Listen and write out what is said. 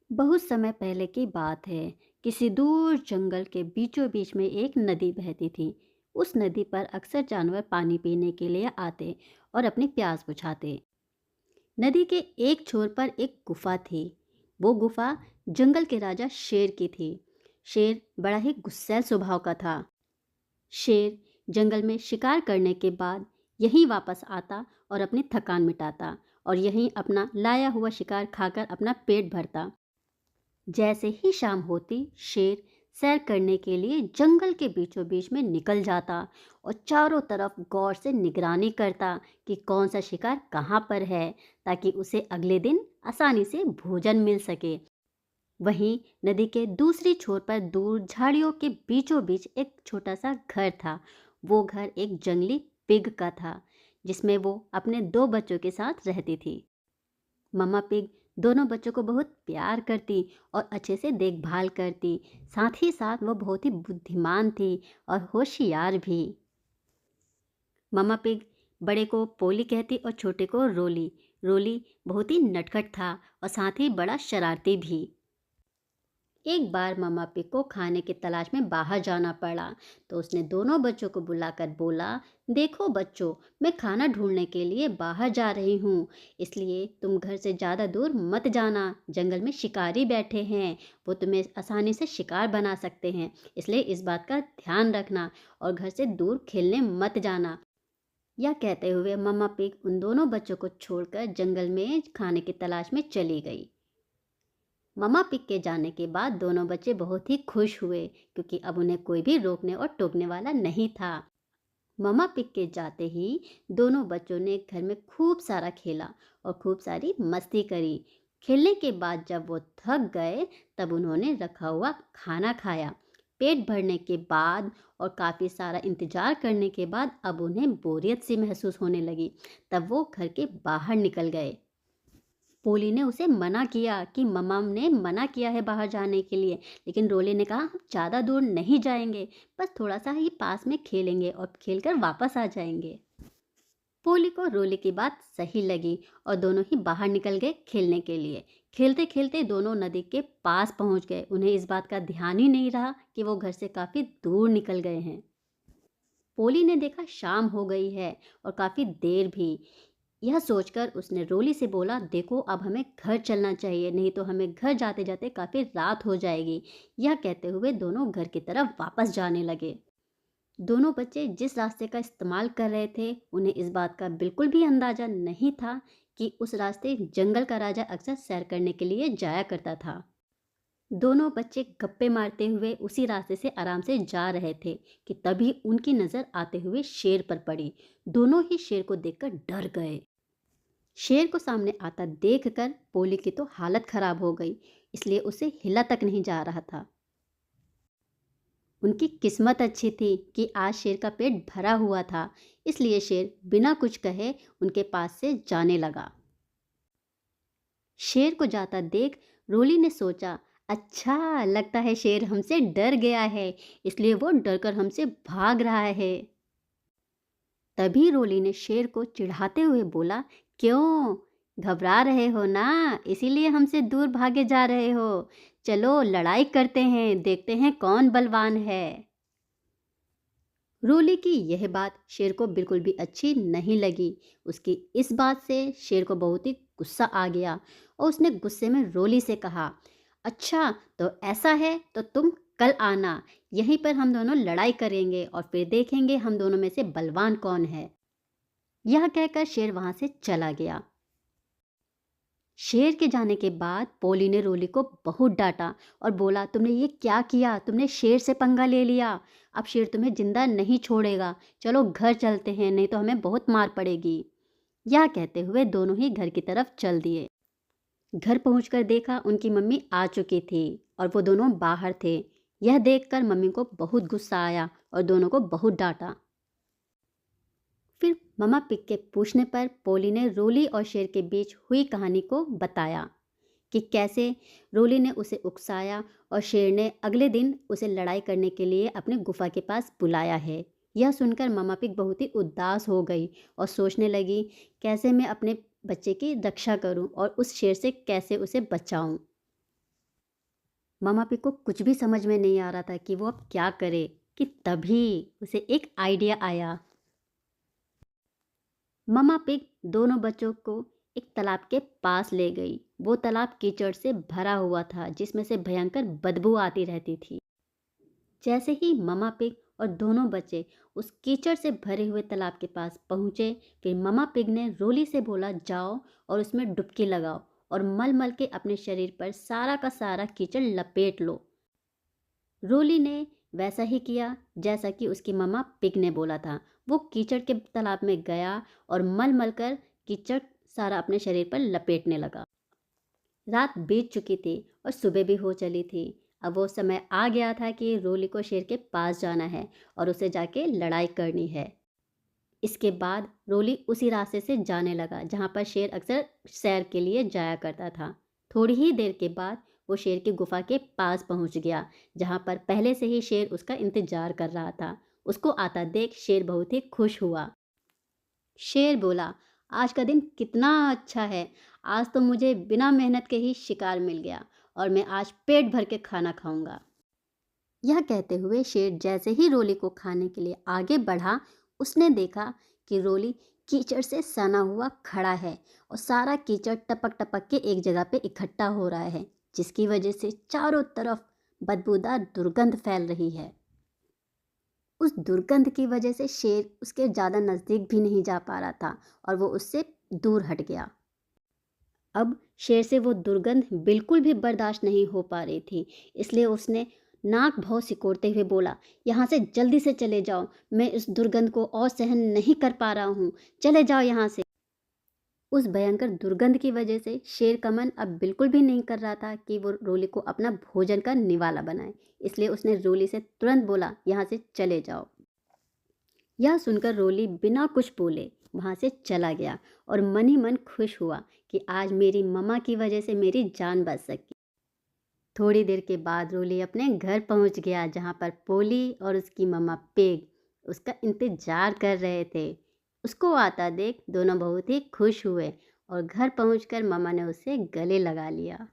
बहुत समय पहले की बात है। किसी दूर जंगल के बीचों बीच में एक नदी बहती थी। उस नदी पर अक्सर जानवर पानी पीने के लिए आते और अपनी प्यास बुझाते। नदी के एक छोर पर एक गुफा थी। वो गुफा जंगल के राजा शेर की थी। शेर बड़ा ही गुस्सैल स्वभाव का था। शेर जंगल में शिकार करने के बाद यहीं वापस आता और अपनी थकान मिटाता और यहीं अपना लाया हुआ शिकार खाकर अपना पेट भरता। जैसे ही शाम होती, शेर सैर करने के लिए जंगल के बीचों बीच में निकल जाता और चारों तरफ गौर से निगरानी करता कि कौन सा शिकार कहाँ पर है, ताकि उसे अगले दिन आसानी से भोजन मिल सके। वहीं नदी के दूसरी छोर पर दूर झाड़ियों के बीचों बीच एक छोटा सा घर था। वो घर एक जंगली पिग का था, जिसमें वो अपने दो बच्चों के साथ रहती थी। मम्मा पिग दोनों बच्चों को बहुत प्यार करती और अच्छे से देखभाल करती। साथ ही साथ वो बहुत ही बुद्धिमान थी और होशियार भी। मम्मा पिग बड़े को पोली कहती और छोटे को रोली। रोली बहुत ही नटखट था और साथ ही बड़ा शरारती भी। एक बार मम्मा पिग को खाने की तलाश में बाहर जाना पड़ा, तो उसने दोनों बच्चों को बुलाकर बोला, देखो बच्चों, मैं खाना ढूंढने के लिए बाहर जा रही हूँ, इसलिए तुम घर से ज़्यादा दूर मत जाना। जंगल में शिकारी बैठे हैं, वो तुम्हें आसानी से शिकार बना सकते हैं, इसलिए इस बात का ध्यान रखना और घर से दूर खेलने मत जाना। यह कहते हुए मम्मा पिग उन दोनों बच्चों को छोड़कर जंगल में खाने की तलाश में चली गई। मम्मा पिग के जाने के बाद दोनों बच्चे बहुत ही खुश हुए, क्योंकि अब उन्हें कोई भी रोकने और टोकने वाला नहीं था। मम्मा पिग के जाते ही दोनों बच्चों ने घर में खूब सारा खेला और खूब सारी मस्ती करी। खेलने के बाद जब वो थक गए, तब उन्होंने रखा हुआ खाना खाया। पेट भरने के बाद और काफ़ी सारा इंतज़ार करने के बाद अब उन्हें बोरियत सी महसूस होने लगी। तब वो घर के बाहर निकल गए। पोली ने उसे मना किया कि मम्मा ने मना किया है बाहर जाने के लिए, लेकिन रोली ने कहा, हम ज़्यादा दूर नहीं जाएंगे, बस थोड़ा सा ही पास में खेलेंगे और खेलकर वापस आ जाएंगे। पोली को रोली की बात सही लगी और दोनों ही बाहर निकल गए खेलने के लिए। खेलते खेलते दोनों नदी के पास पहुंच गए। उन्हें इस बात का ध्यान ही नहीं रहा कि वो घर से काफ़ी दूर निकल गए हैं। पोली ने देखा शाम हो गई है और काफ़ी देर भी। यह सोचकर उसने रोली से बोला, देखो अब हमें घर चलना चाहिए, नहीं तो हमें घर जाते जाते काफ़ी रात हो जाएगी। यह कहते हुए दोनों घर की तरफ वापस जाने लगे। दोनों बच्चे जिस रास्ते का इस्तेमाल कर रहे थे, उन्हें इस बात का बिल्कुल भी अंदाजा नहीं था कि उस रास्ते जंगल का राजा अक्सर सैर करने के लिए जाया करता था। दोनों बच्चे गप्पे मारते हुए उसी रास्ते से आराम से जा रहे थे कि तभी उनकी नज़र आते हुए शेर पर पड़ी। दोनों ही शेर को देखकर डर गए। शेर को सामने आता देखकर पोली की तो हालत खराब हो गई, इसलिए उसे हिला तक नहीं जा रहा था। उनकी किस्मत अच्छी थी कि आज शेर का पेट भरा हुआ था, इसलिए शेर बिना कुछ कहे उनके पास से जाने लगा। शेर को जाता देख रोली ने सोचा, अच्छा लगता है शेर हमसे डर गया है, इसलिए वो डरकर हमसे भाग रहा है। तभी रोली ने शेर को चिढ़ाते हुए बोला, क्यों घबरा रहे हो ना, इसीलिए हमसे दूर भागे जा रहे हो। चलो लड़ाई करते हैं, देखते हैं कौन बलवान है। रोली की यह बात शेर को बिल्कुल भी अच्छी नहीं लगी। उसकी इस बात से शेर को बहुत ही गुस्सा आ गया और उसने गुस्से में रोली से कहा, अच्छा तो ऐसा है तो तुम कल आना, यहीं पर हम दोनों लड़ाई करेंगे और फिर देखेंगे हम दोनों में से बलवान कौन है। यह कहकर शेर वहां से चला गया। शेर के जाने के बाद पोली ने रोली को बहुत डांटा और बोला, तुमने ये क्या किया, तुमने शेर से पंगा ले लिया, अब शेर तुम्हें जिंदा नहीं छोड़ेगा। चलो घर चलते हैं, नहीं तो हमें बहुत मार पड़ेगी। यह कहते हुए दोनों ही घर की तरफ चल दिए। घर पहुंचकर देखा उनकी मम्मी आ चुकी थी और वो दोनों बाहर थे। यह देखकर मम्मी को बहुत गुस्सा आया और दोनों को बहुत डांटा। फिर मम्मा पिग के पूछने पर पोली ने रोली और शेर के बीच हुई कहानी को बताया कि कैसे रोली ने उसे उकसाया और शेर ने अगले दिन उसे लड़ाई करने के लिए अपने गुफा के पास बुलाया है। यह सुनकर मम्मा पिग बहुत ही उदास हो गई और सोचने लगी, कैसे मैं अपने बच्चे की रक्षा करूं और उस शेर से कैसे उसे बचाऊं। मामा पिग को कुछ भी समझ में नहीं आ रहा था कि वो अब क्या करे, कि तभी उसे एक आइडिया आया। मम्मा पिग दोनों बच्चों को एक तालाब के पास ले गई। वो तालाब कीचड़ से भरा हुआ था, जिसमें से भयंकर बदबू आती रहती थी। जैसे ही मम्मा पिग और दोनों बच्चे उस कीचड़ से भरे हुए तालाब के पास पहुंचे, फिर मम्मा पिग ने रोली से बोला, जाओ और उसमें डुबकी लगाओ और मल मल के अपने शरीर पर सारा का सारा कीचड़ लपेट लो। रोली ने वैसा ही किया जैसा कि उसकी मम्मा पिग ने बोला था। वो कीचड़ के तालाब में गया और मल मल कर कीचड़ सारा अपने शरीर पर लपेटने लगा। रात बीत चुकी थी और सुबह भी हो चली थी। अब वो समय आ गया था कि रोली को शेर के पास जाना है और उसे जाके लड़ाई करनी है। इसके बाद रोली उसी रास्ते से जाने लगा जहाँ पर शेर अक्सर सैर के लिए जाया करता था। थोड़ी ही देर के बाद वो शेर की गुफा के पास पहुँच गया, जहाँ पर पहले से ही शेर उसका इंतजार कर रहा था। उसको आता देख शेर बहुत ही खुश हुआ। शेर बोला, आज का दिन कितना अच्छा है। आज तो मुझे बिना मेहनत के ही शिकार मिल गया और मैं आज पेट भर के खाना खाऊंगा। यह कहते हुए शेर जैसे ही रोली को खाने के लिए आगे बढ़ा, उसने देखा कि रोली कीचड़ से सना हुआ खड़ा है और सारा कीचड़ टपक टपक के एक जगह पे इकट्ठा हो रहा है, जिसकी वजह से चारों तरफ बदबूदार दुर्गंध फैल रही है। उस दुर्गंध की वजह से शेर उसके ज़्यादा नज़दीक भी नहीं जा पा रहा था और वो उससे दूर हट गया। अब शेर से वो दुर्गंध बिल्कुल भी बर्दाश्त नहीं हो पा रही थी, इसलिए उसने नाक भौं सिकोड़ते हुए बोला, यहाँ से जल्दी से चले जाओ, मैं इस दुर्गंध को और सहन नहीं कर पा रहा हूँ, चले जाओ यहाँ से। उस भयंकर दुर्गंध की वजह से शेर का मन अब बिल्कुल भी नहीं कर रहा था कि वो रोली को अपना भोजन का निवाला बनाए, इसलिए उसने रोली से तुरंत बोला, यहाँ से चले जाओ। यह सुनकर रोली बिना कुछ बोले वहाँ से चला गया और मन ही मन खुश हुआ कि आज मेरी मम्मा की वजह से मेरी जान बच सकी। थोड़ी देर के बाद रोली अपने घर पहुँच गया, जहाँ पर पोली और उसकी मम्मा पिग उसका इंतजार कर रहे थे। उसको आता देख दोनों बहुत ही खुश हुए और घर पहुंचकर मम्मा ने उसे गले लगा लिया।